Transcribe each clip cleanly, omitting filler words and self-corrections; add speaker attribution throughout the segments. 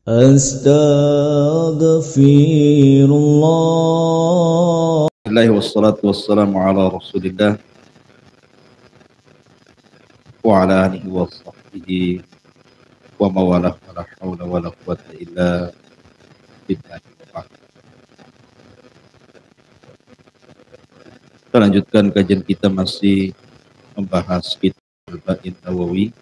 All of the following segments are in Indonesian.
Speaker 1: Astaghfirullah.
Speaker 2: Alhamdulillah wassalatu wassalamu ala Rasulillah wa ala alihi wa sahbihi wa mawalah wa la hawla wa la quwwata illa billah. Kita lanjutkan kajian kita masih membahas kitab Arba'in Nawawi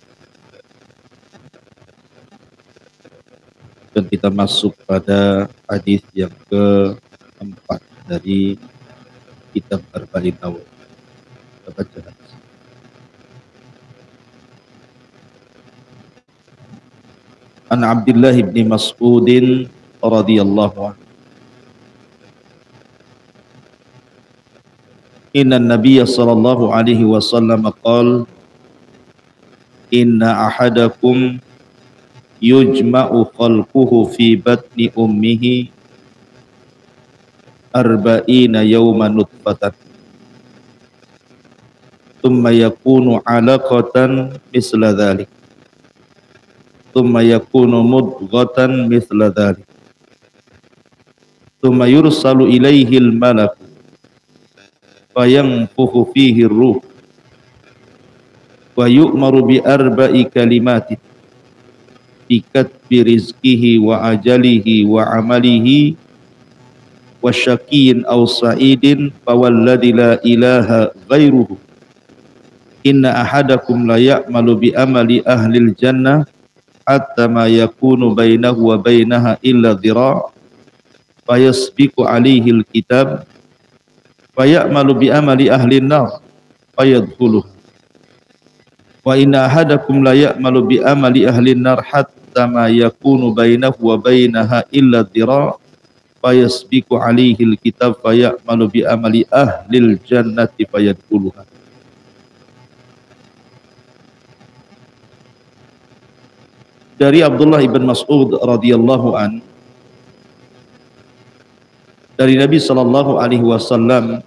Speaker 2: dan kita masuk pada hadis yang keempat dari kitab Arba'in Nawawi. Kita baca hadis. An Abdullah bin Mas'ud radhiyallahu anhu Inna Nabiya sallallahu alaihi wasallam qala inna ahadakum yujma'u khalquhu fi batni ummihi arba'ina yawman nutfatan thumma yakunu 'alaqatan misla dhalik thumma yakunu mudghatan misla dhalik thumma yursalu ilaihi al-malak fayanfukhu fihi ar-ruh wa yu'maru bi arba'i kalimatin bi katbi rizqihi wa ajalihi wa amalihi wa syaqiyyin aw sa'idin fawalladhi la ilaha ghairuhu inna ahadakum la ya'malu bi amali ahlil jannah hatta ma yakunu bainahu wa bainaha illa dhira' fayasbiqu alaihi al-kitab fayamalu bi amali ahli an-nar fayadkhuluh wa inna ahadakum la ya'malu bi amali ahli an-nar hatta ma yakunu bainahu wa bainaha illa dhira' fayasbiqu alaihi al-kitab fayamalu bi amali ahli al-jannati fayadkhuluha. Dari Abdullah ibn Mas'ud radhiyallahu an, dari Nabi sallallahu alaihi wasallam,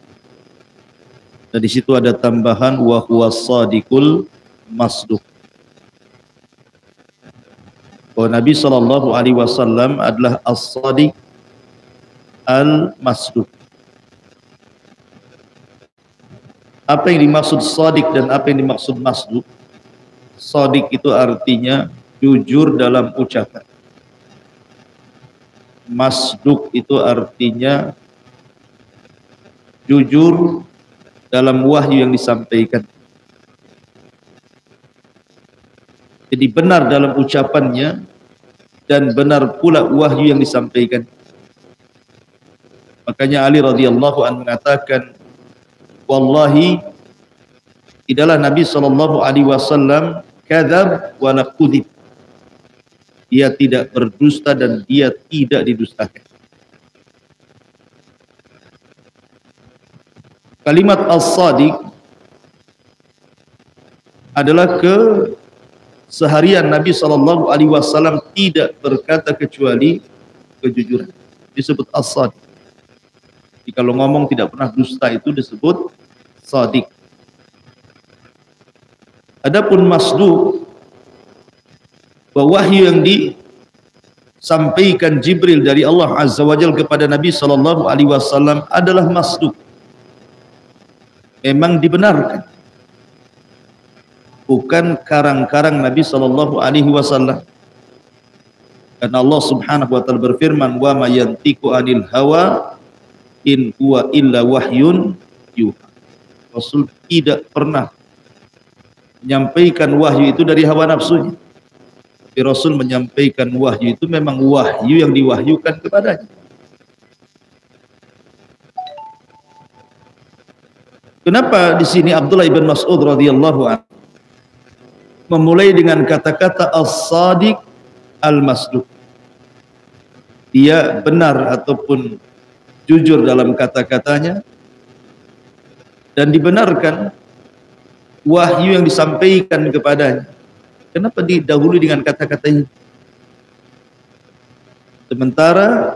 Speaker 2: dan di situ ada tambahan wa huwas shadiqul masduq. Bahwa Nabi sallallahu alaihi wasallam adalah as-shadiq al-masduq. Apa yang dimaksud shadiq dan apa yang dimaksud masduq? Shadiq itu artinya jujur dalam ucapan. Masduq itu artinya jujur dalam wahyu yang disampaikan. Jadi benar dalam ucapannya dan benar pula wahyu yang disampaikan. Makanya Ali radhiyallahu anhu mengatakan, wallahi tidaklah Nabi sallallahu alaihi wasallam kadzab wa la kudhib. Dia tidak berdusta dan dia tidak didustakan. Kalimat as-sadiq adalah keseharian Nabi sallallahu alaihi wasallam tidak berkata kecuali kejujuran. Disebut as-sadiq. Jadi kalau ngomong tidak pernah dusta itu disebut sadiq. Adapun masduq, bahwa wahyu yang disampaikan Jibril dari Allah Azza wa Jalla kepada Nabi sallallahu alaihi wasallam adalah masduq. Memang dibenarkan. Bukan karang-karang Nabi sallallahu alaihi wasallam. Karena Allah Subhanahu wa taala berfirman, "Wa ma yantiqu 'anil hawa in huwa illa wahyun yuha." Rasul tidak pernah menyampaikan wahyu itu dari hawa nafsunya. Tapi Rasul menyampaikan wahyu itu memang wahyu yang diwahyukan kepadanya. Kenapa di sini Abdullah ibn Mas'ud radhiyallahu anhu memulai dengan kata-kata as-sadiq al-masduq? Dia benar ataupun jujur dalam kata-katanya dan dibenarkan wahyu yang disampaikan kepadanya. Kenapa didahului dengan kata-kata ini? Sementara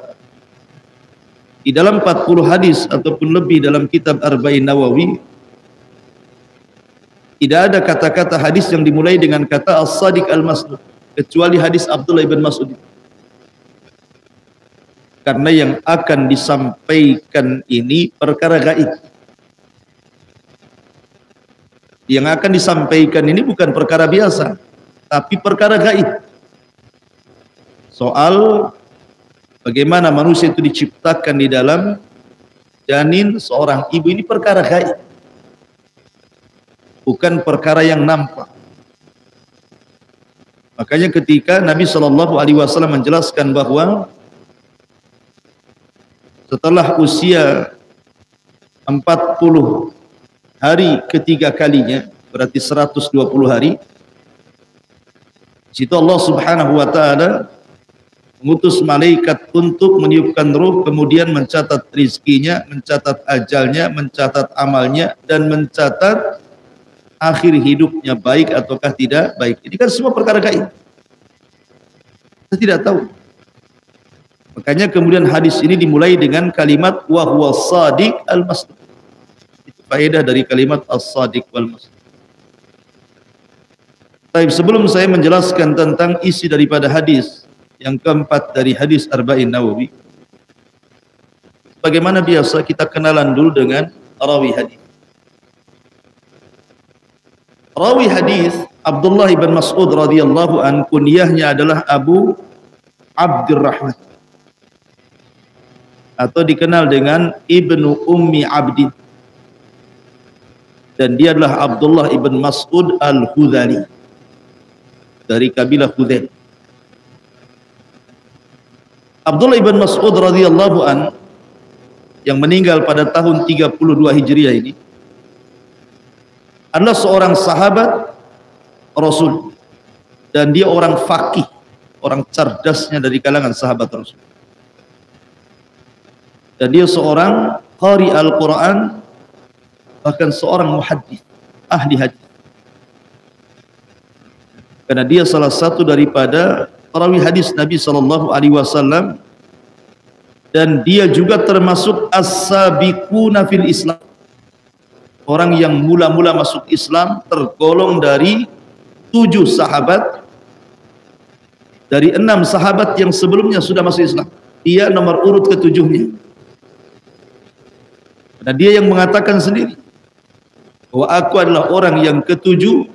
Speaker 2: di dalam 40 hadis ataupun lebih dalam kitab Arba'in Nawawi tidak ada kata-kata hadis yang dimulai dengan kata as-sadiq al-masduq kecuali hadis Abdullah ibn Mas'ud. karena yang akan disampaikan ini perkara gaib. Yang akan disampaikan ini bukan perkara biasa, tapi perkara gaib. Soal bagaimana manusia itu diciptakan di dalam janin seorang ibu, ini perkara gaib, bukan perkara yang nampak. Makanya ketika Nabi SAW menjelaskan bahwa setelah usia 40 hari ketiga kalinya, berarti 120 hari, situ Allah Subhanahu wa taala mengutus malaikat untuk meniupkan ruh, kemudian mencatat rizkinya, mencatat ajalnya, mencatat amalnya, dan mencatat akhir hidupnya baik ataukah tidak baik. Ini kan semua perkara gaib, kita tidak tahu. Makanya kemudian hadis ini dimulai dengan kalimat wa huwa shadiq al-masduq. Itu faedah dari kalimat as-shadiq wal masduq. Baik, sebelum saya menjelaskan tentang isi daripada hadis yang keempat dari hadis Arba'in Nawawi, bagaimana biasa kita kenalan dulu dengan rawi hadis. Rawi hadis Abdullah ibn Mas'ud radhiyallahu an, kunyahnya adalah Abu Abdurrahman atau dikenal dengan Ibnu Ummi Abdin, dan dia adalah Abdullah ibn Mas'ud al-Hudhali dari kabilah Hudhal. Abdullah ibn Mas'ud radhiyallahu an yang meninggal pada tahun 32 Hijriah ini adalah seorang sahabat Rasul, dan dia orang faqih, orang cerdasnya dari kalangan sahabat Rasul, dan dia seorang qari Al-Quran, bahkan seorang muhaddis, ahli hadis, karena dia salah satu daripada perawi hadis Nabi SAW, dan dia juga termasuk as-sabiquna fil Islam, orang yang mula-mula masuk Islam, tergolong dari 7 sahabat dari 6 sahabat yang sebelumnya sudah masuk Islam. Dia nomor urut ke-7-nya. Dan dia yang mengatakan sendiri bahwa aku adalah orang yang ke-7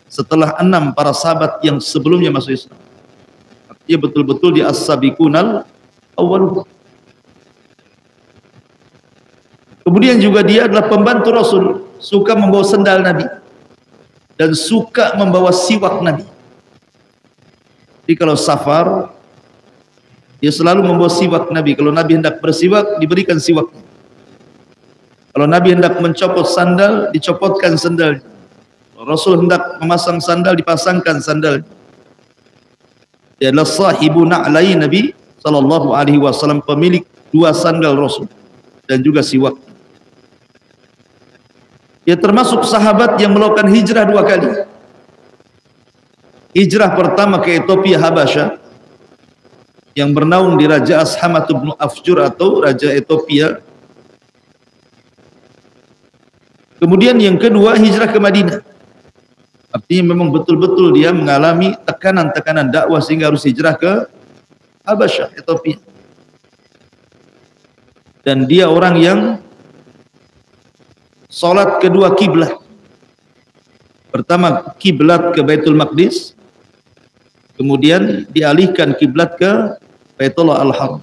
Speaker 2: setelah 6 para sahabat yang sebelumnya masuk Islam. Dia betul-betul di as-sabiqunal awwalun. Kemudian juga dia adalah pembantu Rasul, suka membawa sendal Nabi dan suka membawa siwak Nabi. Jadi kalau safar, dia selalu membawa siwak Nabi. Kalau Nabi hendak bersiwak, diberikan siwak. Kalau Nabi hendak mencopot sandal, dicopotkan sandal. Kalau Rasul hendak memasang sandal, dipasangkan sandal. Dia adalah sahibu na'lai Nabi SAW, pemilik 2 sandal Rasul dan juga siwak. Dia termasuk sahabat yang melakukan hijrah 2 kali. Hijrah pertama ke Ethiopia Habasyah, yang bernaung di Raja Ashamat bin Afjur atau Raja Ethiopia. Kemudian yang kedua hijrah ke Madinah. Artinya memang betul-betul dia mengalami tekanan-tekanan dakwah sehingga harus hijrah ke Habasyah, Ethiopia. Dan dia orang yang salat kedua kiblat. Pertama kiblat ke Baitul Maqdis, kemudian dialihkan kiblat ke Baitullah Al-Haram.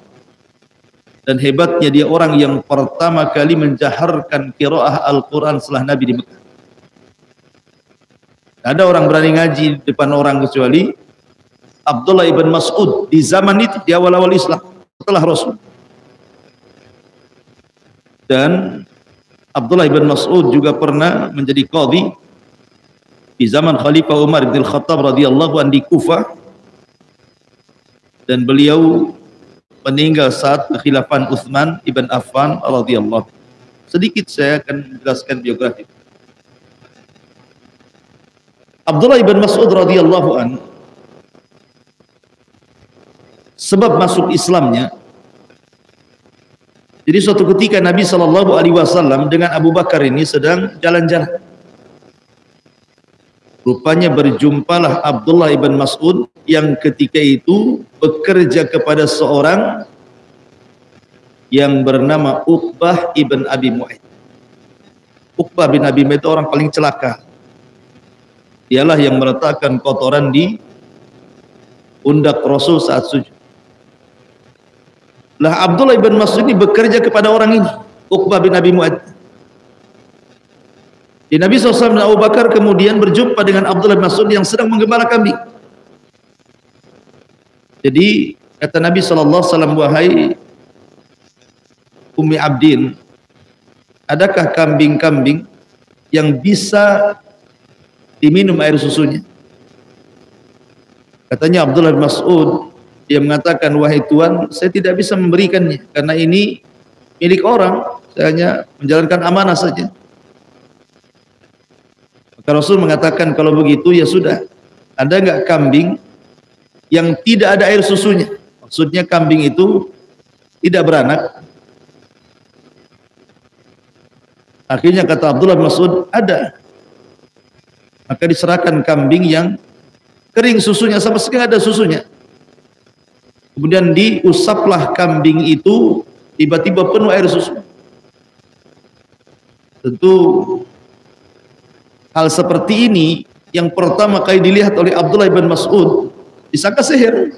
Speaker 2: Dan hebatnya dia orang yang pertama kali menjaharkan qiraah Al-Quran setelah Nabi di Mekah. Ada orang berani ngaji di depan orang kecuali Abdullah ibn Mas'ud di zaman itu, di awal-awal Islam setelah Rasul. Dan Abdullah ibn Mas'ud juga pernah menjadi qadhi di zaman Khalifah Umar bin Khattab radhiyallahu anhu di Kufah, dan beliau meninggal saat kekhilafan Utsman ibn Affan radhiyallahu. Sedikit saya akan menjelaskan biografi Abdullah ibn Mas'ud radhiyallahu anhu. Sebab masuk Islamnya, jadi suatu ketika Nabi SAW dengan Abu Bakar ini sedang jalan-jalan. Rupanya berjumpalah Abdullah ibn Mas'ud yang ketika itu bekerja kepada seorang yang bernama Uqbah ibn Abi Mu'ayth. Uqbah bin Abi Mu'ayth itu orang paling celaka. Dialah yang meletakkan kotoran di pundak Rasul saat sujud. Lah Abdullah ibn Mas'ud ini bekerja kepada orang ini, Uqbah bin Abi Mu'ayth. Di Nabi SAW dan Abu Bakar kemudian berjumpa dengan Abdullah bin Mas'ud yang sedang menggembala kambing. Jadi kata Nabi SAW, wahai Ummi Abdin, adakah kambing-kambing yang bisa diminum air susunya? Katanya Abdullah bin Mas'ud, dia mengatakan, wahai Tuan, saya tidak bisa memberikannya karena ini milik orang, saya hanya menjalankan amanah saja. Maka Rasul mengatakan, kalau begitu ya sudah, ada enggak kambing yang tidak ada air susunya? Maksudnya kambing itu tidak beranak. Akhirnya kata Abdullah bin Mas'ud, ada. Maka diserahkan kambing yang kering susunya, sama sekali ada susunya. Kemudian diusaplah kambing itu, tiba-tiba penuh air susu. Tentu hal seperti ini yang pertama kali dilihat oleh Abdullah bin Mas'ud, disangka sihir.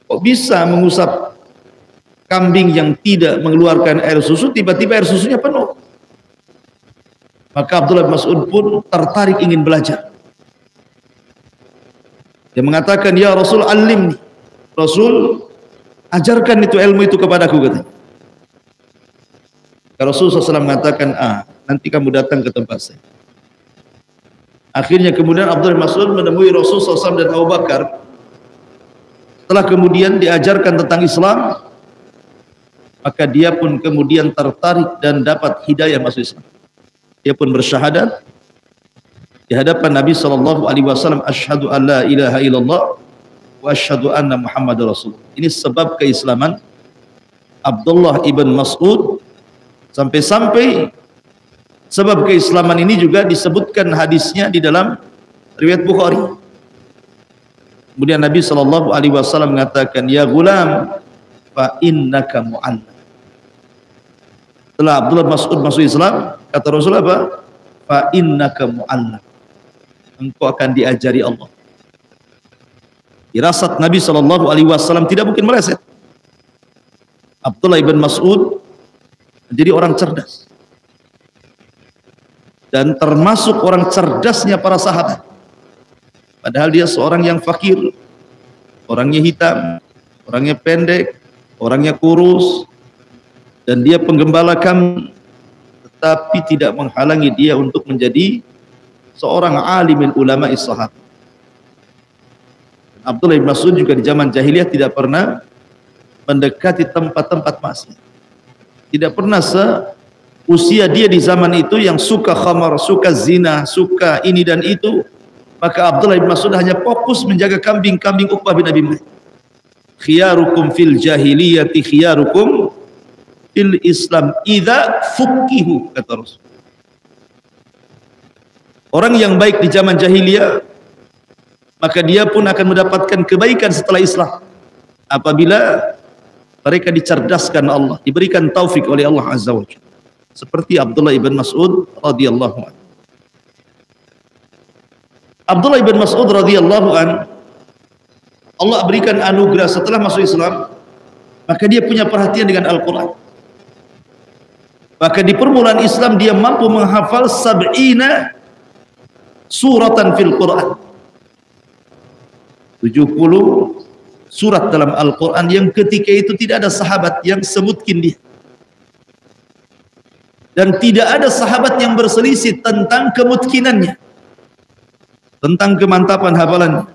Speaker 2: Kok bisa mengusap kambing yang tidak mengeluarkan air susu, tiba-tiba air susunya penuh? Maka Abdullah bin Mas'ud pun tertarik ingin belajar. Dia mengatakan, ya Rasul, alimni. Rasul, ajarkan itu ilmu itu kepadaku, katanya. Rasul SAW mengatakan, nanti kamu datang ke tempat saya. Akhirnya kemudian Abdullah bin Mas'ud menemui Rasul SAW dan Abu Bakar. Setelah kemudian diajarkan tentang Islam, maka dia pun kemudian tertarik dan dapat hidayah masuk Islam. Dia pun bersyahadat di hadapan Nabi SAW, asyhadu an la ilaha illallah wa asyhadu anna Muhammadar Rasul. Ini sebab keislaman Abdullah ibn Mas'ud. Sampai-sampai sebab keislaman ini juga disebutkan hadisnya di dalam riwayat Bukhari. Kemudian Nabi SAW mengatakan, ya gulam, fa innaka mu'allam. Setelah Abdullah Mas'ud masuk Islam, kata Rasul apa? Fa innaka mu'allam. Engkau akan diajari Allah. Firasat Nabi SAW tidak mungkin meleset. Abdullah ibn Mas'ud menjadi orang cerdas. Dan termasuk orang cerdasnya para sahabat. Padahal dia seorang yang fakir, orangnya hitam, orangnya pendek, orangnya kurus, dan dia penggembala kambing, tetapi tidak menghalangi dia untuk menjadi seorang alimin ulama sahabat. Abdullah bin Mas'ud juga di zaman jahiliyah tidak pernah mendekati tempat-tempat maksiat. Tidak pernah seusia dia di zaman itu yang suka khamar, suka zina, suka ini dan itu. Maka Abdullah bin Mas'ud hanya fokus menjaga kambing-kambing Uqbah bin Abi Mu'ayth. Khiyarukum fil jahiliyati khiyarukum fil Islam idza fuqihu, kata Rasul. Orang yang baik di zaman jahiliyah, maka dia pun akan mendapatkan kebaikan setelah Islam apabila mereka dicerdaskan Allah, diberikan taufik oleh Allah Azza wa Jalla. Seperti Abdullah ibn Mas'ud radhiyallahu anhu. Abdullah ibn Mas'ud radhiyallahu anhu, Allah berikan anugerah setelah masuk Islam, maka dia punya perhatian dengan Al-Quran. Maka di permulaan Islam dia mampu menghafal 70 suratan fil Quran. 70 surat dalam Al-Quran yang ketika itu tidak ada sahabat yang sebutkin dia. Dan tidak ada sahabat yang berselisih tentang kemutkinannya, tentang kemantapan hafalannya.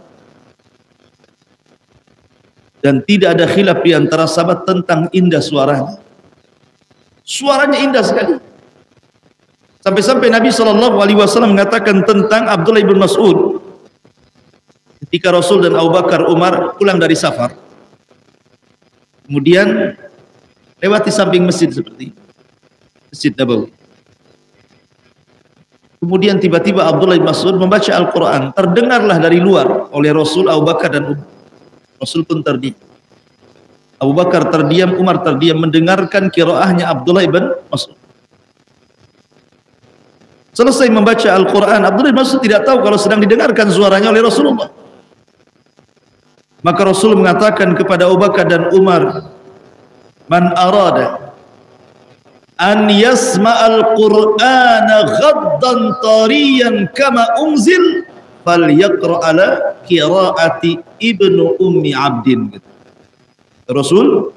Speaker 2: Dan tidak ada khilaf di antara sahabat tentang indah suaranya. Suaranya indah sekali. Sampai-sampai Nabi SAW mengatakan tentang Abdullah ibn Mas'ud, ketika Rasul dan Abu Bakar, Umar pulang dari safar, kemudian lewati samping masjid seperti ini, Masjid Nabawi. Kemudian tiba-tiba Abdullah bin Mas'ud membaca Al-Quran. Terdengarlah dari luar oleh Rasul, Abu Bakar dan Umar. Rasul pun terdiam. Abu Bakar terdiam, Umar terdiam mendengarkan qiraahnya Abdullah ibn Mas'ud. Selesai membaca Al-Quran, Abdullah ibn Mas'ud tidak tahu kalau sedang didengarkan suaranya oleh Rasulullah. Maka Rasul mengatakan kepada Abu Bakar dan Umar, "Man arada an yasma'al Qur'ana ghaddan tariyan kama unzil falyaqra ala qiraati Ibnu Ummi Abdin." Rasul,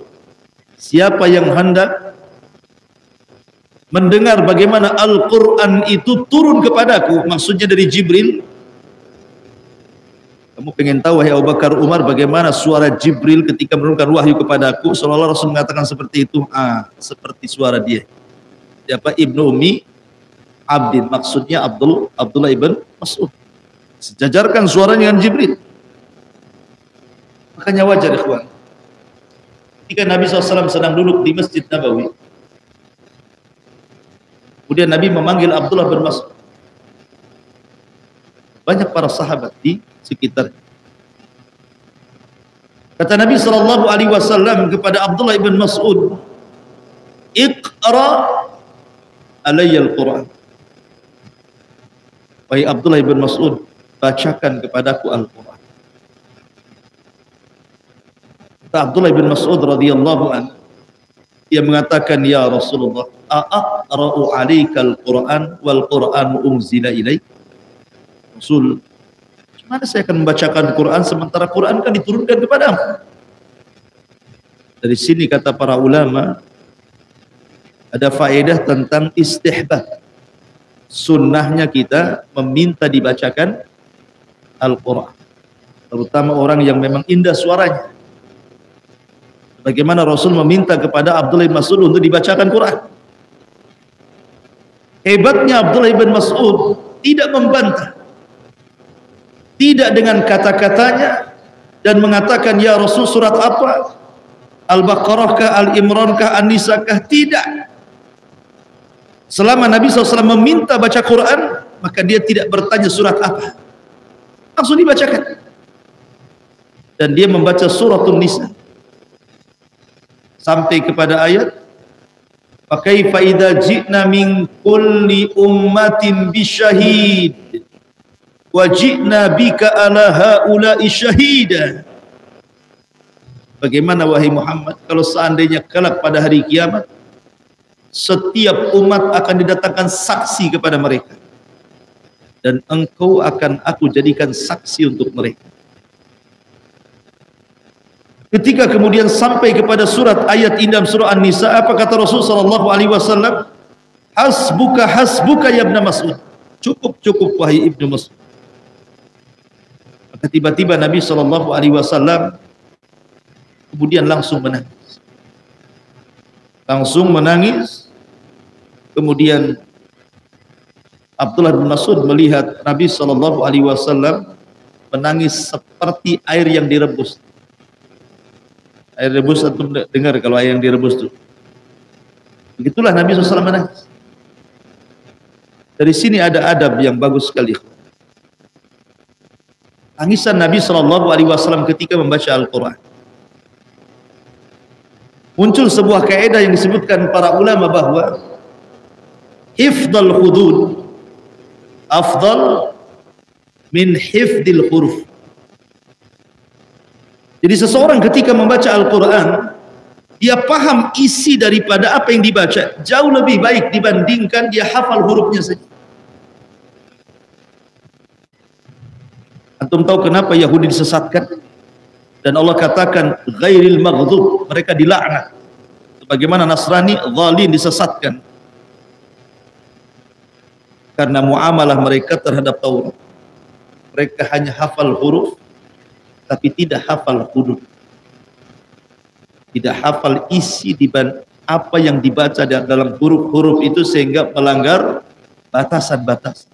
Speaker 2: siapa yang hendak mendengar bagaimana Al-Quran itu turun kepadaku, maksudnya dari Jibril. Kamu pengen tahu, wahai Abu Bakar, Umar, bagaimana suara Jibril ketika menurunkan wahyu kepadaku? Seolah-olah Rasul mengatakan seperti itu. Seperti suara dia. Siapa? Ibnu Ummi Abdin, maksudnya Abdullah ibn Mas'ud. Sejajarkan suaranya dengan Jibril. Makanya wajar, ikhwan, ketika Nabi SAW sedang duduk di Masjid Nabawi, kemudian Nabi memanggil Abdullah bin Mas'ud. Banyak para sahabat di sekitar. Kata Nabi SAW kepada Abdullah bin Mas'ud, "Iqra alayya al-Quran." Wahai Abdullah bin Mas'ud, bacakan kepadaku Al-Quran. Kata Abdullah bin Mas'ud radhiyallahu anhu, ia mengatakan, "Ya Rasulullah, a'aqra'u 'alaikal Qur'an wal Qur'anu unzila ilaik?" Rasul, gimana saya akan membacakan Quran sementara Quran kan diturunkan kepadamu? Dari sini kata para ulama, ada faedah tentang istihbab, sunnahnya kita meminta dibacakan Al-Quran, terutama orang yang memang indah suaranya. Bagaimana Rasul meminta kepada Abdullah bin Mas'ud untuk dibacakan Quran. Hebatnya Abdullah bin Mas'ud tidak membantah, tidak dengan kata-katanya dan mengatakan, "Ya Rasul, surat apa? Al-Baqarah kah, Al-Imran kah, An-Nisa kah?" Tidak. Selama Nabi SAW meminta baca Quran, maka dia tidak bertanya surat apa, langsung dibacakan. Dan dia membaca suratun Nisa sampai kepada ayat, "Fa kaifa idza ji'na min kulli ummatin bisyahid wa ji'na bika ala haula'i syahida." Bagaimana wahai Muhammad kalau seandainya kelak pada hari kiamat setiap umat akan didatangkan saksi kepada mereka, dan engkau akan aku jadikan saksi untuk mereka. Ketika kemudian sampai kepada surat ayat indah surah An-Nisa, apa kata Rasul sallallahu alaihi wasallam? "Hasbuka hasbuka ya Ibnu Mas'ud." Cukup wahai Ibnu Mas'ud. Maka tiba-tiba Nabi SAW kemudian langsung menangis. Kemudian Abdullah bin Mas'ud melihat Nabi SAW menangis seperti air yang direbus. Air rebus, antum dengar kalau air yang direbus itu. Begitulah Nabi SAW menangis. Dari sini ada adab yang bagus sekali. Tangisan Nabi SAW ketika membaca Al-Quran. Muncul sebuah kaidah yang disebutkan para ulama bahwa hifdzul hudud afdal min hifdzil huruf. Jadi seseorang ketika membaca Al-Quran, dia paham isi daripada apa yang dibaca jauh lebih baik dibandingkan dia hafal hurufnya saja. Antum tahu kenapa Yahudi disesatkan? Dan Allah katakan ghairil maghdub, mereka dilaknat. Bagaimana Nasrani zalim disesatkan? Karena muamalah mereka terhadap Taurat. Mereka hanya hafal huruf tapi tidak hafal hudud, tidak hafal isi di apa yang dibaca dalam huruf-huruf itu sehingga melanggar batasan-batasan.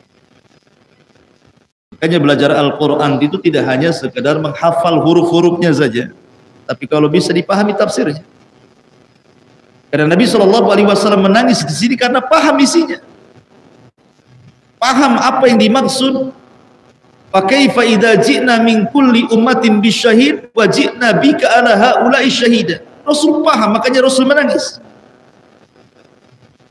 Speaker 2: Makanya belajar Al-Quran itu tidak hanya sekedar menghafal huruf-hurufnya saja, tapi kalau bisa dipahami tafsirnya. Karena Nabi SAW menangis di sini karena paham isinya, paham apa yang dimaksud. Fakaifa idza ji'na min kulli ummatin bisyahid wa ji'na bika ala haula'i syahida. Rasul paham, makanya Rasul menangis.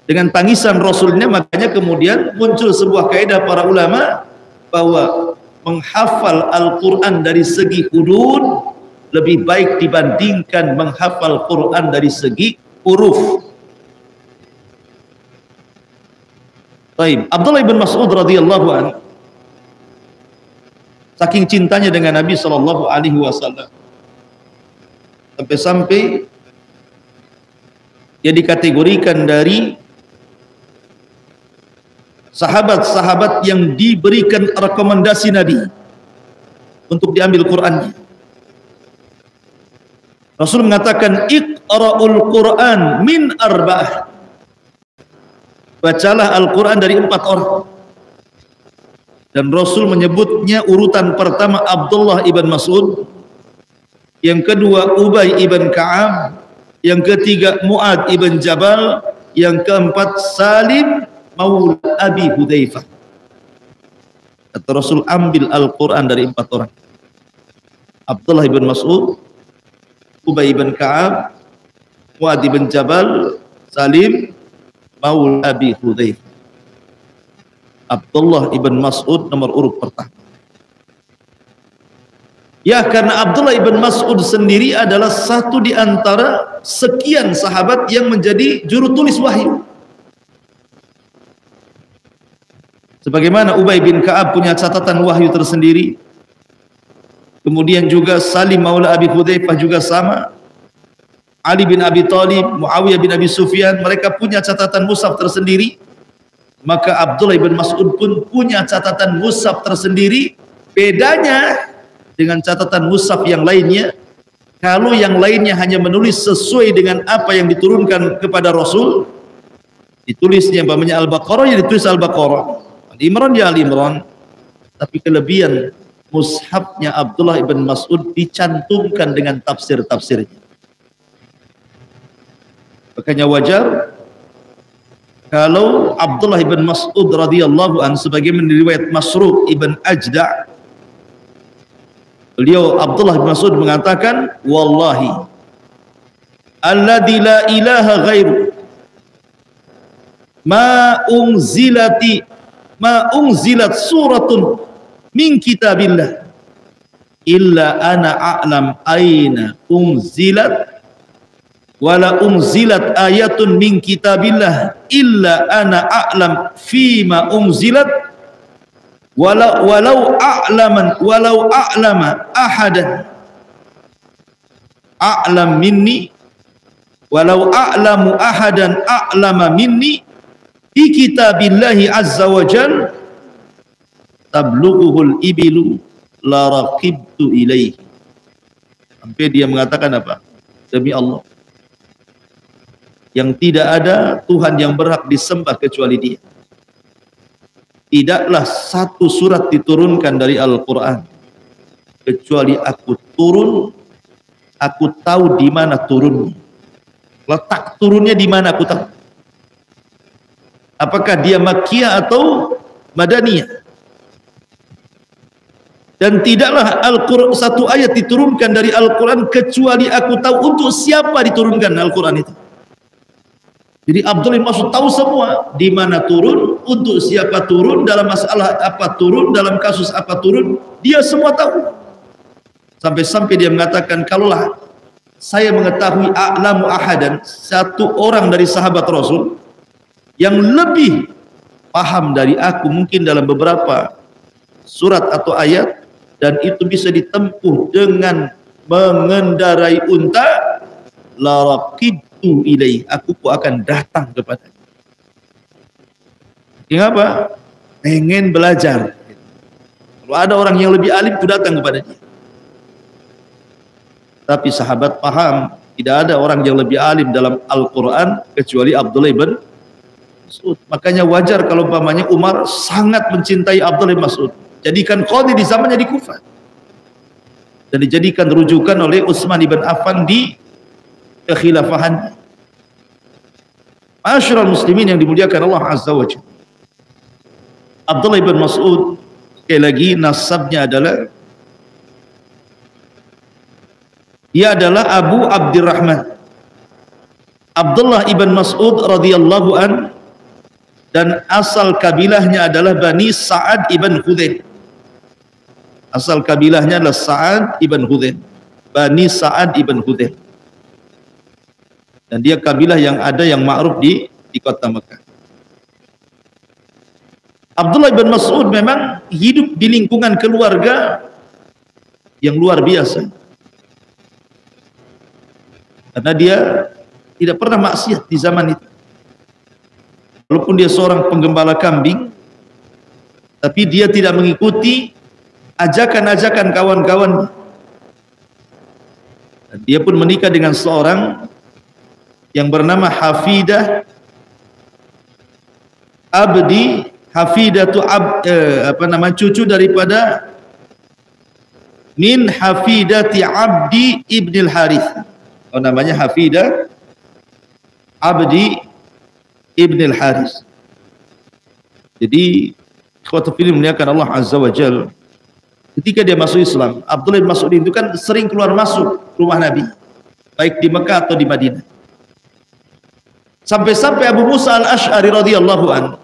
Speaker 2: Dengan tangisan Rasulnya, makanya kemudian muncul sebuah kaidah para ulama bahwa menghafal Al-Quran dari segi hudud lebih baik dibandingkan menghafal Quran dari segi huruf. Baik, Abdullah bin Mas'ud radhiyallahu anhu, saking cintanya dengan Nabi sallallahu alaihi wasallam, sampai-sampai dia dikategorikan dari sahabat-sahabat yang diberikan rekomendasi Nabi untuk diambil Qur'annya. Rasul mengatakan, Iqra'ul Qur'an min arba'ah. Bacalah Al-Quran dari 4 orang. Dan Rasul menyebutnya urutan pertama Abdullah ibn Mas'ud, yang kedua Ubay ibn Ka'ab, yang ketiga Mu'ad ibn Jabal, yang keempat Salim maula Abi Hudzaifah. Kata Rasul, ambil Al-Quran dari 4 orang. Abdullah ibn Mas'ud, Ubay ibn Ka'ab, Mu'ad ibn Jabal, Salim maula Abi Hudzaifah. Abdullah ibn Mas'ud nomor urut pertama. Ya, karena Abdullah ibn Mas'ud sendiri adalah satu di antara sekian sahabat yang menjadi juru tulis wahyu. Sebagaimana Ubay bin Ka'ab punya catatan wahyu tersendiri, kemudian juga Salim maula Abi Hudzaifah juga sama, Ali bin Abi Thalib, Muawiyah bin Abi Sufyan, mereka punya catatan mushaf tersendiri. Maka Abdullah bin Mas'ud pun punya catatan mushaf tersendiri. Bedanya dengan catatan mushaf yang lainnya, kalau yang lainnya hanya menulis sesuai dengan apa yang diturunkan kepada Rasul, ditulisnya umpamanya Al-Baqarah, ya ditulis Al-Baqarah, Al-Imran ya Al-Imran. Tapi kelebihan mushafnya Abdullah ibn Mas'ud dicantumkan dengan tafsir-tafsirnya. Makanya wajar kalau Abdullah ibn Mas'ud radhiyallahu anhu, sebagaimana riwayat Masruq ibn Ajda', beliau Abdullah ibn Mas'ud mengatakan, wallahi alladzi la ilaha ghairu ma unzilat suratun min kitabillah illa ana a'lam aina unzilat wala unzilat ayatun min kitabillah illa ana a'lam fima unzilat walau a'lama ahadan a'lam minni walau a'lamu ahadan a'lama minni fi kitabillahi azza wa jal tablughuhul ibilu la raqibtu ilaihi. Sampai dia mengatakan apa? Demi Allah, yang tidak ada Tuhan yang berhak disembah kecuali Dia, tidaklah satu surat diturunkan dari Al-Quran kecuali aku tahu di mana turunnya, letak turunnya di mana aku tahu. Apakah dia Makkiyah atau Madaniyah? Dan tidaklah satu ayat diturunkan dari Al-Quran kecuali aku tahu untuk siapa diturunkan Al-Quran itu. Jadi Abdullah bin Mas'ud tahu semua, di mana turun, untuk siapa turun, dalam masalah apa turun, dalam kasus apa turun, dia semua tahu. Sampai-sampai dia mengatakan, kalaulah saya mengetahui a'lamu ahadan, satu orang dari sahabat Rasul yang lebih paham dari aku mungkin dalam beberapa surat atau ayat, dan itu bisa ditempuh dengan mengendarai unta, la raqibtu ilaih, aku pun akan datang kepadanya. Kenapa? Pengen belajar. Kalau ada orang yang lebih alim, aku datang kepadanya. Tapi sahabat paham, tidak ada orang yang lebih alim dalam Al-Quran kecuali Abdullah bin Mas'ud. Makanya wajar kalau umpamanya Umar sangat mencintai Abdullah bin Mas'ud, jadikan qadhi di zamannya di Kufah, dan dijadikan rujukan oleh Utsman ibn Affan di kekhilafahan. Ma'asyiral muslimin yang dimuliakan Allah Azza wa Jalla, Abdullah ibn Mas'ud sekali lagi nasabnya adalah, dia adalah Abu Abdurrahman, Abdullah ibn Mas'ud radhiyallahu an, dan asal kabilahnya adalah Bani Sa'ad ibn Hudzail. Asal kabilahnya adalah Sa'ad ibn Hudzail, Bani Sa'ad ibn Hudzail. Dan dia kabilah yang ada yang ma'ruf di kota Mekah. Abdullah ibn Mas'ud memang hidup di lingkungan keluarga yang luar biasa. Karena dia tidak pernah maksiat di zaman itu. Walaupun dia seorang penggembala kambing, tapi dia tidak mengikuti ajakan-ajakan kawan-kawan. Dia pun menikah dengan seorang yang bernama Hafidah Abdi, Hafidatu cucu daripada min Hafidati Abdi ibn al-Harith. Oh, namanya Hafidah Abdi ibn al-Harith. Jadi ikhwatu fillah muliakan Allah azza wa jalla, ketika dia masuk Islam, Abdullah bin Mas'ud itu kan sering keluar masuk rumah Nabi, baik di Mekah atau di Madinah. Sampai-sampai Abu Musa al-Ash'ari radhiyallahu anhu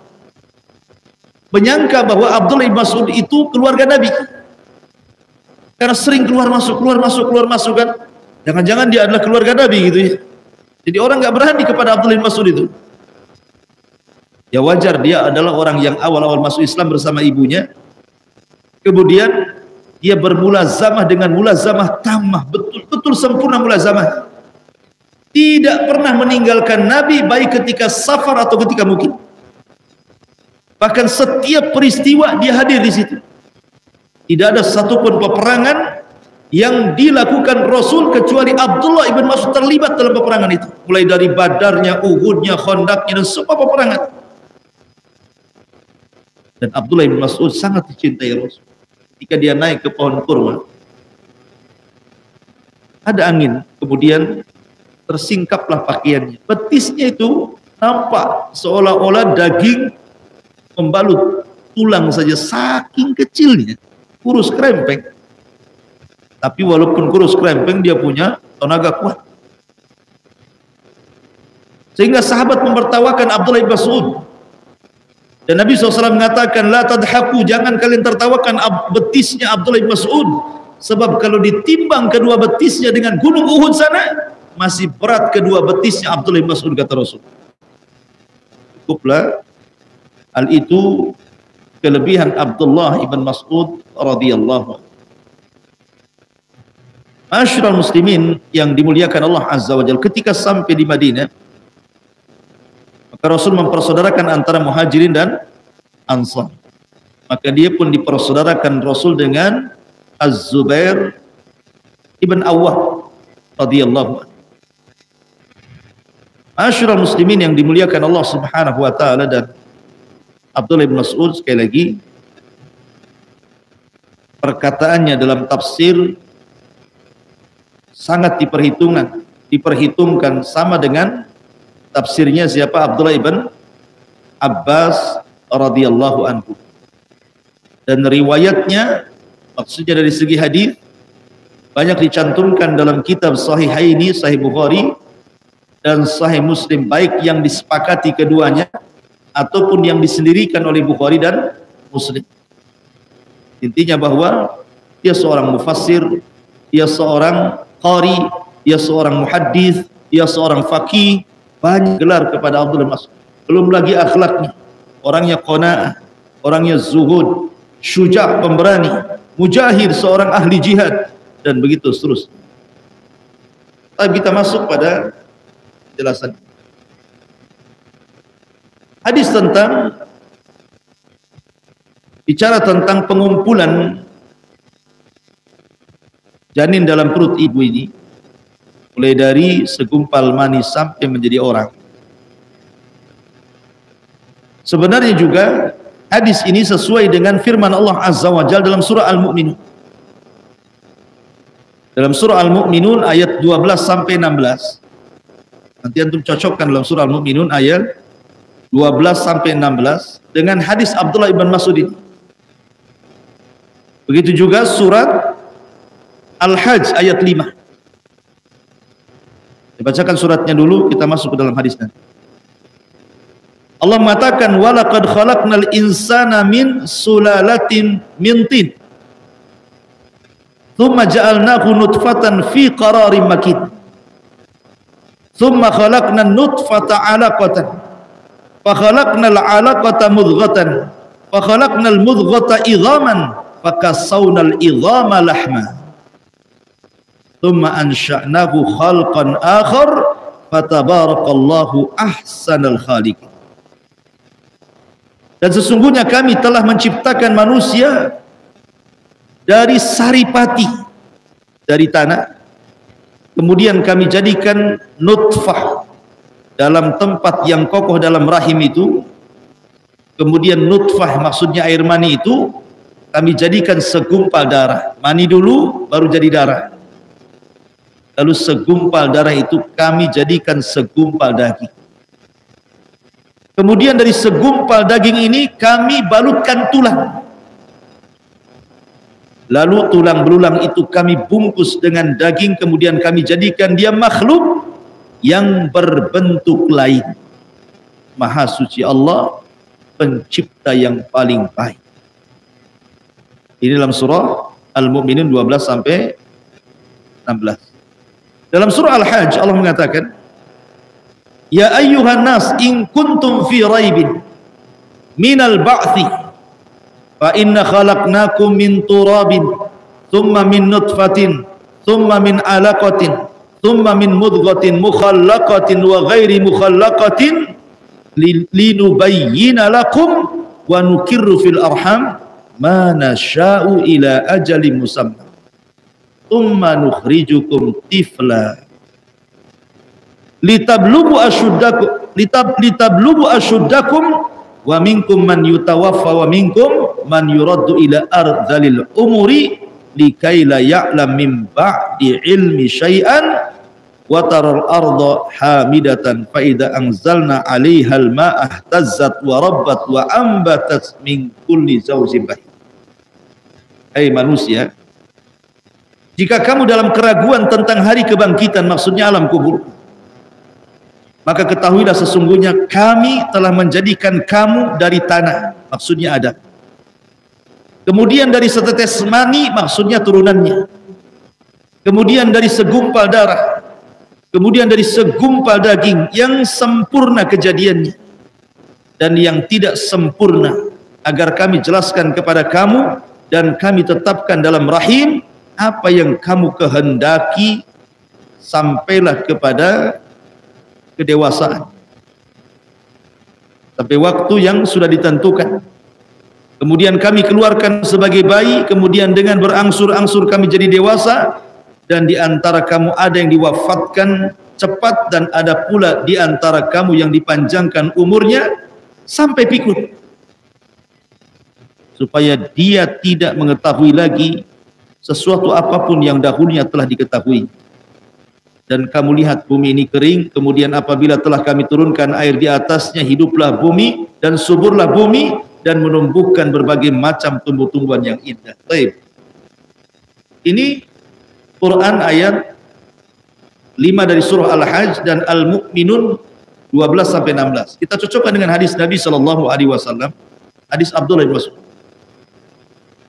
Speaker 2: menyangka bahwa Abdullah bin Mas'ud itu keluarga Nabi, karena sering keluar masuk kan. Jangan-jangan dia adalah keluarga Nabi gitu ya. Jadi orang nggak berani kepada Abdullah bin Mas'ud itu. Ya wajar, dia adalah orang yang awal-awal masuk Islam bersama ibunya. Kemudian dia bermulazamah dengan mulazamah tamah, betul-betul sempurna mulazamah. Tidak pernah meninggalkan Nabi baik ketika safar atau ketika mukim. Bahkan setiap peristiwa dia hadir di situ. Tidak ada satupun peperangan yang dilakukan Rasul kecuali Abdullah ibn Mas'ud terlibat dalam peperangan itu. Mulai dari Badarnya, Uhudnya, Khandaqnya, dan semua peperangan. Dan Abdullah ibn Mas'ud sangat dicintai Rasul. Ketika dia naik ke pohon kurma, ada angin, kemudian tersingkaplah pakaiannya. Betisnya itu nampak seolah-olah daging membalut tulang saja, saking kecilnya, kurus krempeng. Tapi walaupun kurus krempeng, dia punya tenaga kuat. Sehingga sahabat mempertawakan Abdullah bin Mas'ud. Dan Nabi SAW mengatakan, la tadhaku, jangan kalian tertawakan betisnya Abdullah bin Mas'ud. Sebab kalau ditimbang kedua betisnya dengan gunung Uhud sana, masih berat kedua betisnya Abdullah bin Mas'ud, kata Rasul. Cukuplah hal itu kelebihan Abdullah ibn Mas'ud radhiyallahu anhu. Masyarul muslimin yang dimuliakan Allah azza wa jalla, ketika sampai di Madinah, maka Rasul mempersaudarakan antara Muhajirin dan Ansar. Maka dia pun dipersaudarakan Rasul dengan Az-Zubair ibn Awwam radhiyallahu anhu. Masyarul muslimin yang dimuliakan Allah subhanahu wa ta'ala, dan Abdullah bin Mas'ud sekali lagi perkataannya dalam tafsir sangat diperhitungkan sama dengan tafsirnya siapa? Abdullah ibn Abbas radhiyallahu anhu. Dan riwayatnya, maksudnya dari segi hadis, banyak dicantumkan dalam kitab Sahihaini, Sahih Bukhari dan Sahih Muslim, baik yang disepakati keduanya ataupun yang disendirikan oleh Bukhari dan Muslim. Intinya bahwa dia seorang mufassir, dia seorang qari, dia seorang muhaddis, dia seorang faqih, banyak gelar kepada Abdullah bin Mas'ud. Belum lagi akhlaknya, orangnya qanaah, orangnya zuhud, syuja', pemberani, mujahid, seorang ahli jihad, dan begitu seterusnya. Tapi kita masuk pada penjelasan. Hadis tentang bicara tentang pengumpulan janin dalam perut ibu ini, mulai dari segumpal mani sampai menjadi orang. Sebenarnya juga hadis ini sesuai dengan firman Allah Azza wa Jalla dalam surah Al-Mu'minun. Dalam surah Al-Mu'minun ayat 12 sampai 16. Nanti antum cocokkan dalam surah Al-Mu'minun ayat 12 sampai 16 dengan hadis Abdullah ibn Mas'ud ini. Begitu juga surat Al-Hajj ayat 5. Dibacakan suratnya dulu, kita masuk ke dalam hadisnya. Allah mengatakan walaqad khalaqnal insana min sulalatin min tin thumma ja'alnahu nutfatan fi qararin makin thumma khalaqnan nutfata 'alaqatan fa khalaqnal 'alaqata mudghatan fa khalaqnal mudghata idhaman fa kasawnal idhama lahma thumma ansha'nahu khalqan akhar fatabarakallahu ahsanal khaliqin. Dan sesungguhnya kami telah menciptakan manusia dari saripati, dari tanah. Kemudian kami jadikan nutfah dalam tempat yang kokoh dalam rahim itu. Kemudian nutfah maksudnya air mani itu kami jadikan segumpal darah. Mani dulu baru jadi darah. Lalu segumpal darah itu kami jadikan segumpal daging. Kemudian dari segumpal daging ini kami balutkan tulang. Lalu tulang belulang itu kami bungkus dengan daging, kemudian kami jadikan dia makhluk yang berbentuk lain. Maha suci Allah, pencipta yang paling baik. Ini dalam surah Al-Mu'minun 12 sampai 16. Dalam surah Al-Hajj Allah mengatakan, ya ayyuhan nas in kuntum fi raibin minal ba'thi fa inna khalaqnakum min turabin thumma min nutfatin thumma min alaqatin thumma min mudghatin mukhallaqatin wa ghairi mukhallaqatin linubayyina lakum wa nukirru fil arham ma nasha'u ila ajalin musamma thumma nukhrijukum tifla litablugu asyuddakum wa minkum man yutawaffa wa minkum man yuraddu ila ardhil umuri likai la ya'lam min ba'di ilmi syai'an wa taral arda hamidatan fa idza anzalna 'alaiha al-ma'a ihtazzat wa rabbat wa ambatat min kulli zawjin bahij. Hai manusia, jika kamu dalam keraguan tentang hari kebangkitan, maksudnya alam kubur, maka ketahuilah sesungguhnya kami telah menjadikan kamu dari tanah, maksudnya Adam. Kemudian dari setetes mani, maksudnya turunannya. Kemudian dari segumpal darah. Kemudian dari segumpal daging yang sempurna kejadiannya dan yang tidak sempurna, agar kami jelaskan kepada kamu dan kami tetapkan dalam rahim apa yang kamu kehendaki sampailah kepada kedewasaan, sampai waktu yang sudah ditentukan. Kemudian kami keluarkan sebagai bayi, kemudian dengan berangsur-angsur kami jadi dewasa, dan di antara kamu ada yang diwafatkan cepat dan ada pula di antara kamu yang dipanjangkan umurnya sampai pikun, supaya dia tidak mengetahui lagi sesuatu apapun yang dahulunya telah diketahui. Dan kamu lihat bumi ini kering, kemudian apabila telah kami turunkan air di atasnya, hiduplah bumi dan suburlah bumi dan menumbuhkan berbagai macam tumbuh-tumbuhan yang indah. Baik. Ini Quran ayat 5 dari surah Al-Hajj dan Al-Mu'minun 12 sampai 16. Kita cocokkan dengan hadis Nabi sallallahu alaihi wasallam, hadis Abdullah bin Mas'ud.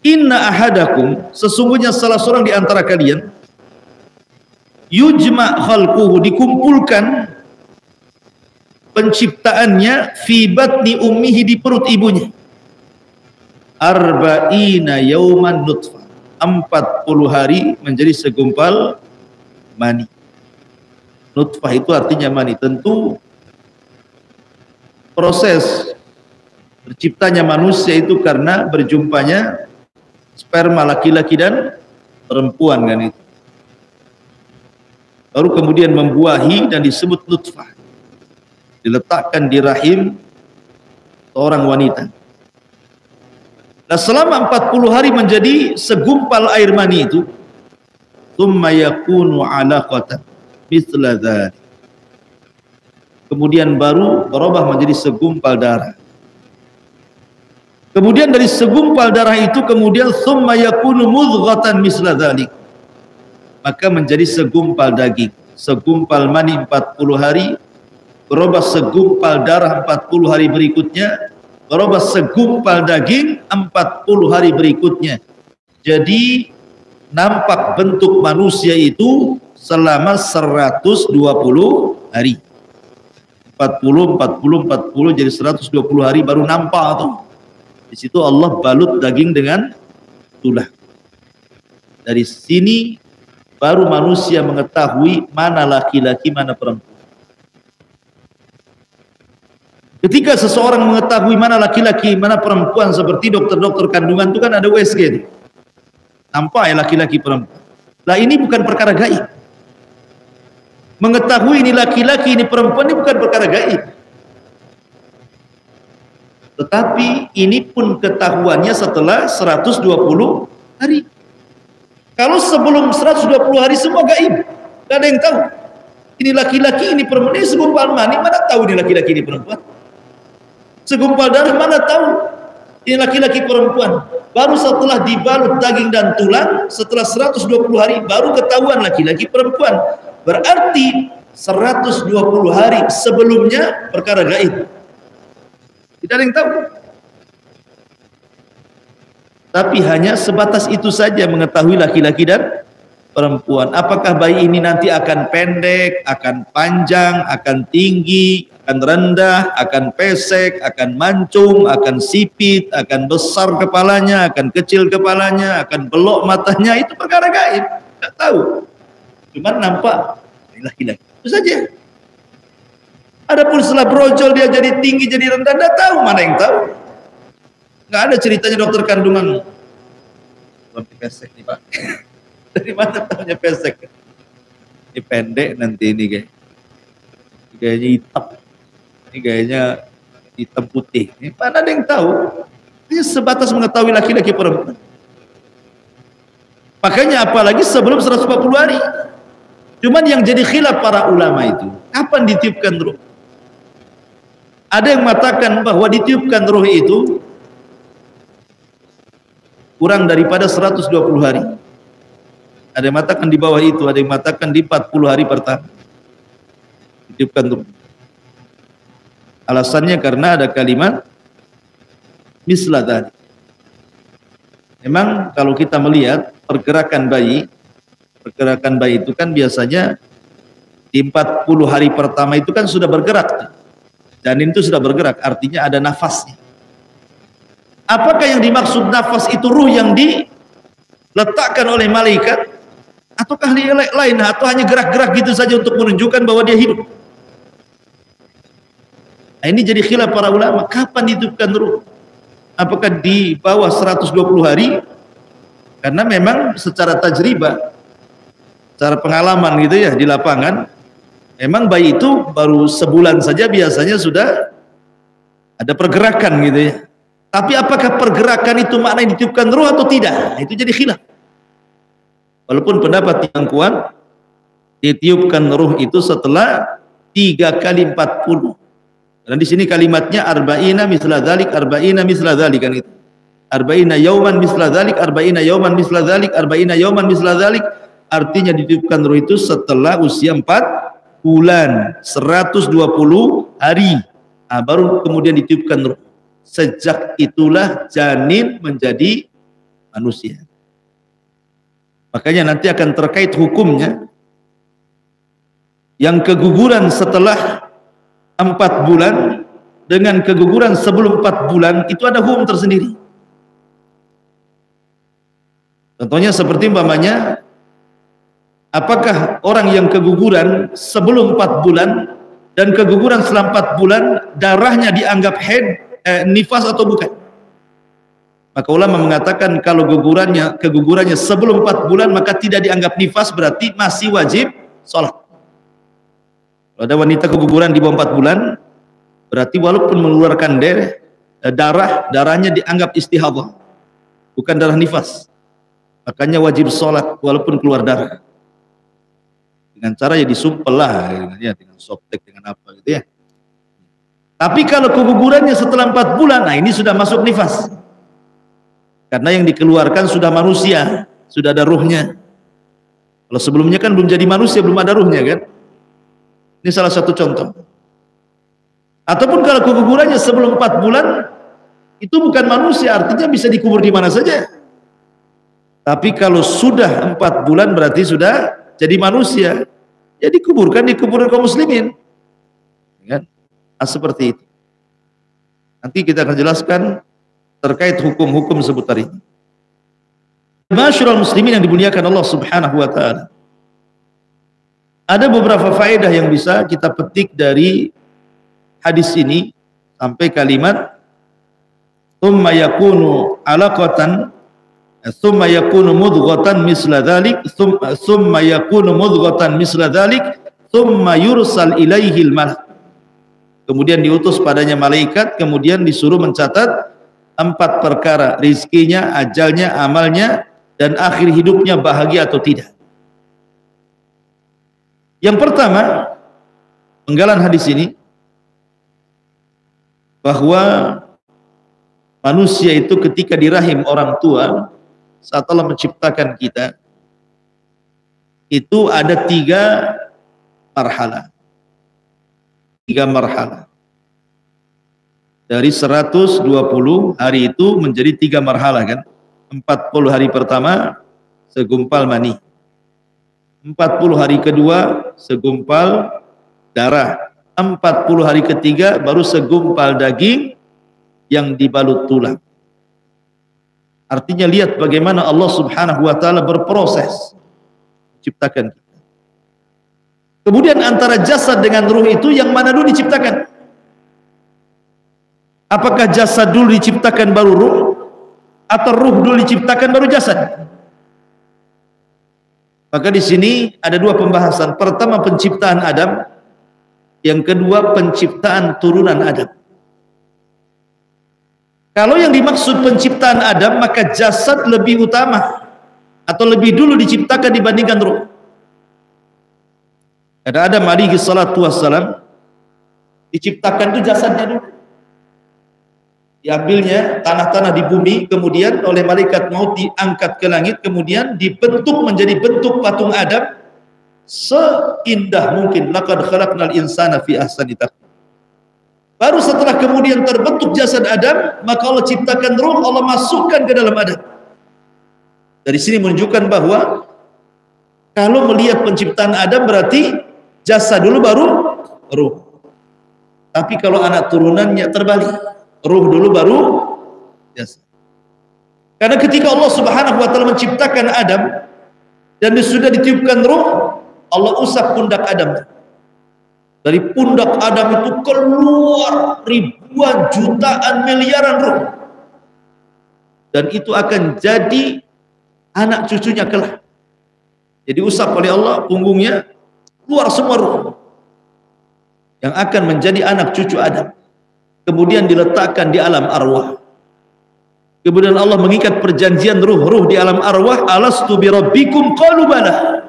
Speaker 2: Inna ahadakum, sesungguhnya salah seorang di antara kalian, yujma' khalquhu, dikumpulkan penciptaannya, fi batni ummihi, di perut ibunya, arba'ina yauman nutfah, 40 hari menjadi segumpal mani. Nutfah itu artinya mani. Tentu proses terciptanya manusia itu karena berjumpanya sperma laki-laki dan perempuan, kan itu. Baru kemudian membuahi dan disebut nutfah, diletakkan di rahim seorang wanita. Nah, selama 40 hari menjadi segumpal air mani itu, thumma yakunu 'alaqatan mithla dzalik, kemudian baru berubah menjadi segumpal darah. Kemudian dari segumpal darah itu kemudian thumma yakunu mudghatan mithla dzalik, maka menjadi segumpal daging. segumpal mani 40 hari, berubah segumpal darah 40 hari berikutnya, berubah segumpal daging 40 hari berikutnya. Jadi nampak bentuk manusia itu selama 120 hari. 40 jadi 120 hari baru nampak tuh. Di situ Allah balut daging dengan tulang. Dari sini baru manusia mengetahui mana laki-laki, mana perempuan. Ketika seseorang mengetahui mana laki-laki, mana perempuan, seperti dokter-dokter kandungan itu kan ada USG itu. Nampak ya laki-laki perempuan. Lah ini bukan perkara gaib. Mengetahui ini laki-laki, ini perempuan, ini bukan perkara gaib. Tetapi ini pun ketahuannya setelah 120 hari. Kalau sebelum 120 hari semua gaib, tidak ada yang tahu. Ini laki-laki, ini perempuan, ini segumpal mani, mana tahu ini laki-laki, ini perempuan. Segumpal darah, mana tahu ini laki-laki, perempuan. Baru setelah dibalut daging dan tulang, setelah 120 hari, baru ketahuan laki-laki, perempuan. Berarti 120 hari sebelumnya perkara gaib. Tidak ada yang tahu. Tapi hanya sebatas itu saja mengetahui laki-laki dan perempuan. Apakah bayi ini nanti akan pendek, akan panjang, akan tinggi, akan rendah, akan pesek, akan mancung, akan sipit, akan besar kepalanya, akan kecil kepalanya, akan belok matanya, itu perkara gaib. Tidak tahu. Cuman nampak laki-laki. Itu saja. Adapun setelah brojol dia jadi tinggi, jadi rendah, tidak tahu, mana yang tahu. Nggak ada ceritanya dokter kandungan. Lebih pesek nih Pak. Dari mana tahunya pesek? Ini pendek nanti ini kayak. Gayanya hitam. Ini gayanya hitam putih. Ini mana ada yang tahu? Ini sebatas mengetahui laki-laki perempuan. Makanya apalagi sebelum 140 hari. Cuman yang jadi khilaf para ulama itu, kapan ditiupkan ruh? Ada yang mengatakan bahwa ditiupkan ruh itu kurang daripada 120 hari. Ada yang mengatakan di bawah itu, ada yang mengatakan di 40 hari pertama. Ditiupkan ruh. Alasannya karena ada kalimat misla tadi. Memang kalau kita melihat pergerakan bayi itu kan biasanya di 40 hari pertama itu kan sudah bergerak. Janin itu sudah bergerak, artinya ada nafasnya. Apakah yang dimaksud nafas itu ruh yang diletakkan oleh malaikat? Ataukah lain? Atau hanya gerak-gerak gitu saja untuk menunjukkan bahwa dia hidup? Nah, ini jadi khilaf para ulama. Kapan ditiupkan ruh? Apakah di bawah 120 hari? Karena memang secara tajribah, secara pengalaman gitu ya di lapangan, memang bayi itu baru sebulan saja biasanya sudah ada pergerakan gitu ya. Tapi apakah pergerakan itu maknanya ditiupkan ruh atau tidak? Nah, itu jadi khilaf. Walaupun pendapat yang kuat, ditiupkan ruh itu setelah 3 kali 40. Dan di sini kalimatnya arba'ina misla dzalik, arba'ina misla dzalik kan itu. Arba'ina yauman misla dzalik, arba'ina yauman misla dzalik, arba'ina yauman misla dzalik. Artinya ditiupkan ruh itu setelah usia 4 bulan, 120 hari. Nah, baru kemudian ditiupkan ruh. Sejak itulah janin menjadi manusia. Makanya nanti akan terkait hukumnya. Yang keguguran setelah 4 bulan dengan keguguran sebelum 4 bulan itu ada hukum tersendiri. Contohnya seperti umpamanya, apakah orang yang keguguran sebelum 4 bulan dan keguguran setelah 4 bulan darahnya dianggap nifas atau bukan? Maka ulama mengatakan kalau kegugurannya sebelum 4 bulan maka tidak dianggap nifas, berarti masih wajib sholat. Kalau ada wanita keguguran di bawah 4 bulan, berarti walaupun mengeluarkan darahnya dianggap istihadah, bukan darah nifas. Makanya wajib sholat walaupun keluar darah. Dengan cara ya disumpel lah, ya, dengan softtek, dengan apa gitu ya. Tapi kalau kegugurannya setelah 4 bulan, nah ini sudah masuk nifas. Karena yang dikeluarkan sudah manusia, sudah ada ruhnya. Kalau sebelumnya kan belum jadi manusia, belum ada ruhnya kan. Ini salah satu contoh. Ataupun kalau kegugurannya sebelum 4 bulan, itu bukan manusia, artinya bisa dikubur di mana saja. Tapi kalau sudah 4 bulan berarti sudah jadi manusia, ya dikuburkan di kuburan kaum muslimin, kan? Seperti itu. Nanti kita akan jelaskan terkait hukum-hukum seputar ini. Masyarul muslimin yang dimuliakan Allah Subhanahu wa taala. Ada beberapa faedah yang bisa kita petik dari hadis ini sampai kalimat tsumma yakunu alaqatan tsumma yakunu mudghatan misla dzalik tsumma yakunu mudghatan misla dzalik tsumma yursal ilaihil malak. Kemudian diutus padanya malaikat, kemudian disuruh mencatat 4 perkara, rizkinya, ajalnya, amalnya, dan akhir hidupnya bahagia atau tidak. Yang pertama, penggalan hadis ini bahwa manusia itu ketika di rahim orang tua saat Allah menciptakan kita itu ada 3 marhalah. 3 marhalah. Dari 120 hari itu menjadi 3 marhalah, kan? 40 hari pertama segumpal mani, 40 hari kedua segumpal darah, 40 hari ketiga baru segumpal daging yang dibalut tulang. Artinya lihat bagaimana Allah Subhanahu wa taala berproses menciptakan kita. Kemudian antara jasad dengan ruh itu yang mana dulu diciptakan? Apakah jasad dulu diciptakan baru ruh, atau ruh dulu diciptakan baru jasad? Maka di sini ada 2 pembahasan. Pertama penciptaan Adam, yang kedua penciptaan turunan Adam. Kalau yang dimaksud penciptaan Adam, maka jasad lebih utama atau lebih dulu diciptakan dibandingkan ruh. Ada Adam alaihi salatu wassalam diciptakan itu jasadnya dulu. Diambilnya tanah-tanah di bumi, kemudian oleh malaikat maut diangkat ke langit, kemudian dibentuk menjadi bentuk patung Adam seindah mungkin. Laqad khalaqnal insana fi ahsani taqwim. Baru setelah kemudian terbentuk jasad Adam, maka Allah ciptakan ruh, Allah masukkan ke dalam Adam. Dari sini menunjukkan bahwa kalau melihat penciptaan Adam berarti jasad dulu baru ruh. Tapi kalau anak turunannya terbalik, ruh dulu baru jasad. Karena ketika Allah Subhanahu wa taala menciptakan Adam dan sudah ditiupkan ruh, Allah usap pundak Adam. Dari pundak Adam itu keluar ribuan, jutaan, miliaran ruh. Dan itu akan jadi anak cucunya kelak. Jadi usap oleh Allah punggungnya, keluar semua ruh yang akan menjadi anak cucu Adam. Kemudian diletakkan di alam arwah. Kemudian Allah mengikat perjanjian ruh-ruh di alam arwah. Alastu bi rabbikum qalu bala.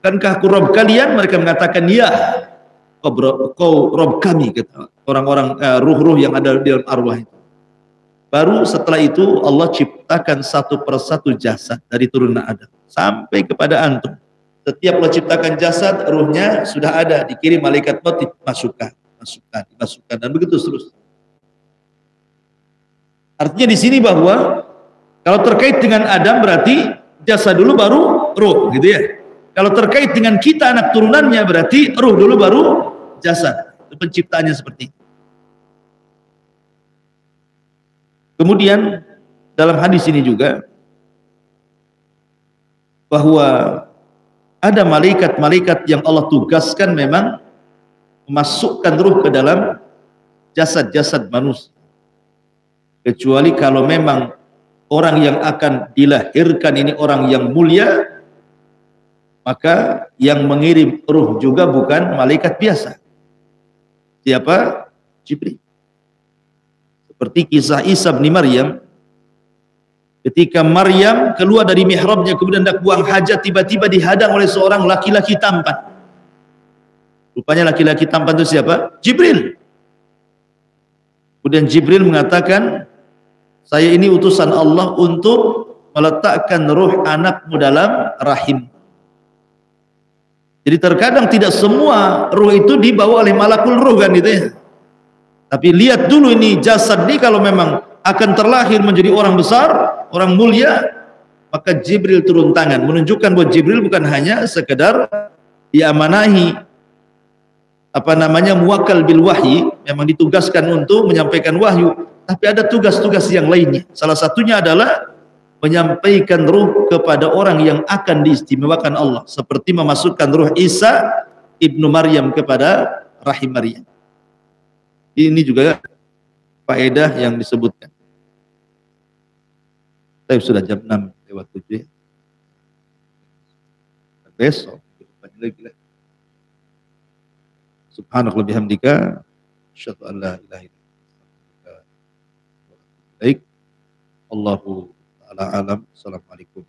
Speaker 2: Kankah aku Rabb kalian? Mereka mengatakan ya. Kau Rabb kami, kata orang-orang ruh-ruh yang ada di dalam arwah itu. Baru setelah itu Allah ciptakan satu persatu jasad dari turunan Adam sampai kepada antum. Setiap Allah ciptakan jasad, ruhnya sudah ada, dikirim malaikat maut, dimasukkan, dan begitu seterusnya. Artinya di sini bahwa kalau terkait dengan Adam berarti jasad dulu baru ruh, gitu ya. Kalau terkait dengan kita anak turunannya berarti ruh dulu baru jasad. Penciptaannya seperti itu. Kemudian dalam hadis ini juga bahwa ada malaikat-malaikat yang Allah tugaskan memang memasukkan ruh ke dalam jasad-jasad manusia. Kecuali kalau memang orang yang akan dilahirkan ini orang yang mulia, maka yang mengirim ruh juga bukan malaikat biasa. Siapa? Jibril. Seperti kisah Isa bin Maryam, ketika Maryam keluar dari mihrabnya kemudian hendak buang hajat, tiba-tiba dihadang oleh seorang laki-laki tampan. Rupanya laki-laki tampan itu siapa? Jibril. Kemudian Jibril mengatakan, saya ini utusan Allah untuk meletakkan ruh anakmu dalam rahim. Jadi terkadang tidak semua ruh itu dibawa oleh malakul ruh kan itu ya. Tapi lihat dulu ini jasad ini kalau memang akan terlahir menjadi orang besar, orang mulia, maka Jibril turun tangan menunjukkan bahwa Jibril bukan hanya sekedar diamanahi muwakkal bil wahyi, memang ditugaskan untuk menyampaikan wahyu, tapi ada tugas-tugas yang lainnya. Salah satunya adalah menyampaikan ruh kepada orang yang akan diistimewakan Allah, seperti memasukkan ruh Isa ibnu Maryam kepada rahim Maryam. Ini juga faedah yang disebutkan. Tapi sudah jam 6:07 ya. Besok lagi lah. Subhanallah bihamdika asyhadu an la ilaha illa anta astaghfiruka wa atubu ilaik. Allahu ta'ala alam. Assalamualaikum.